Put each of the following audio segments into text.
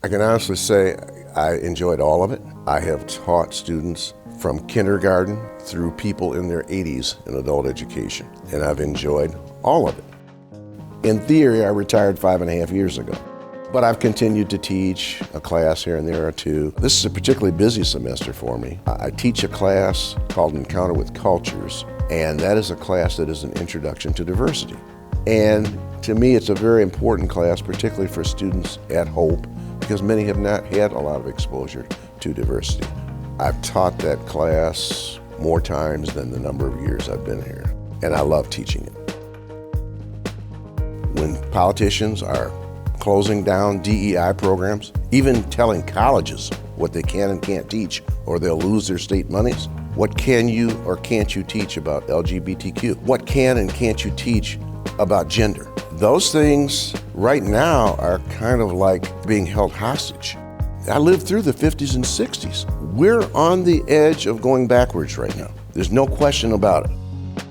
I can honestly say I enjoyed all of it. I have taught students from kindergarten through people in their 80s in adult education, and I've enjoyed all of it. In theory, I retired 5.5 years ago, but I've continued to teach a class here and there or two. This is a particularly busy semester for me. I teach a class called Encounter with Cultures, and that is a class that is an introduction to diversity. And to me, it's a very important class, particularly for students at Hope, because many have not had a lot of exposure to diversity. I've taught that class more times than the number of years I've been here, and I love teaching it. When politicians are closing down DEI programs, even telling colleges what they can and can't teach, or they'll lose their state monies, what can you or can't you teach about LGBTQ? What can and can't you teach about gender? Those things right now are kind of like being held hostage. I lived through the 50s and 60s. We're on the edge of going backwards right now. There's no question about it.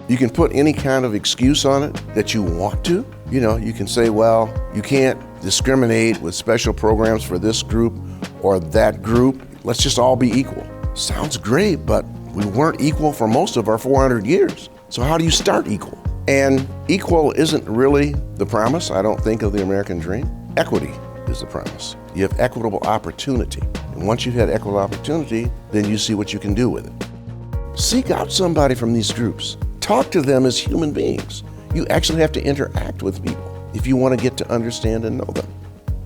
You can put any kind of excuse on it that you want to. You know, you can say, well, you can't discriminate with special programs for this group or that group. Let's just all be equal. Sounds great, but we weren't equal for most of our 400 years. So how do you start equal? And equal isn't really the promise, I don't think, of the American dream. Equity is the promise. You have equitable opportunity. And once you've had equitable opportunity, then you see what you can do with it. Seek out somebody from these groups. Talk to them as human beings. You actually have to interact with people if you want to get to understand and know them.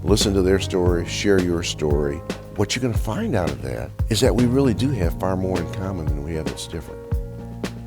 Listen to their story, share your story. What you're going to find out of that is that we really do have far more in common than we have that's different.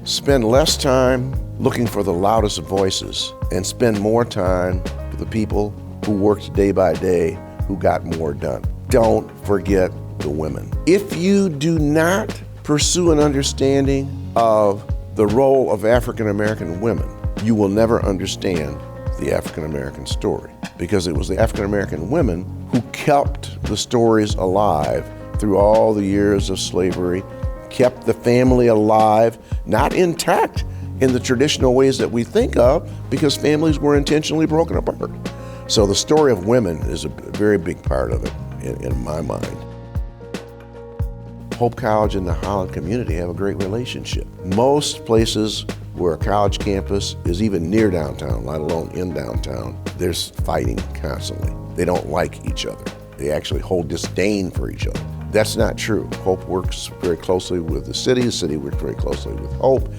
Spend less time looking for the loudest voices and spend more time with the people who worked day by day, who got more done. Don't forget the women. If you do not pursue an understanding of the role of African American women, you will never understand the African American story, because it was the African American women who kept the stories alive through all the years of slavery, kept the family alive, not intact in the traditional ways that we think of, because families were intentionally broken apart. So the story of women is a very big part of it in my mind. Hope College and the Holland community have a great relationship. Most places where a college campus is even near downtown, let alone in downtown, there's fighting constantly. They don't like each other. They actually hold disdain for each other. That's not true. Hope works very closely with the city works very closely with Hope.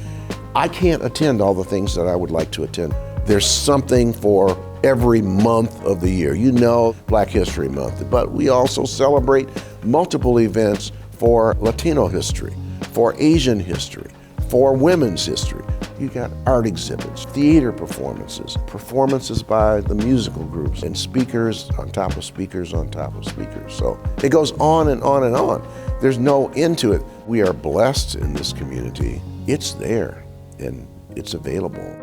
I can't attend all the things that I would like to attend. There's something for every month of the year. You know, Black History Month, but we also celebrate multiple events for Latino history, for Asian history, for women's history. You got art exhibits, theater performances, performances by the musical groups, and speakers on top of speakers on top of speakers. So it goes on and on and on. There's no end to it. We are blessed in this community. It's there and it's available.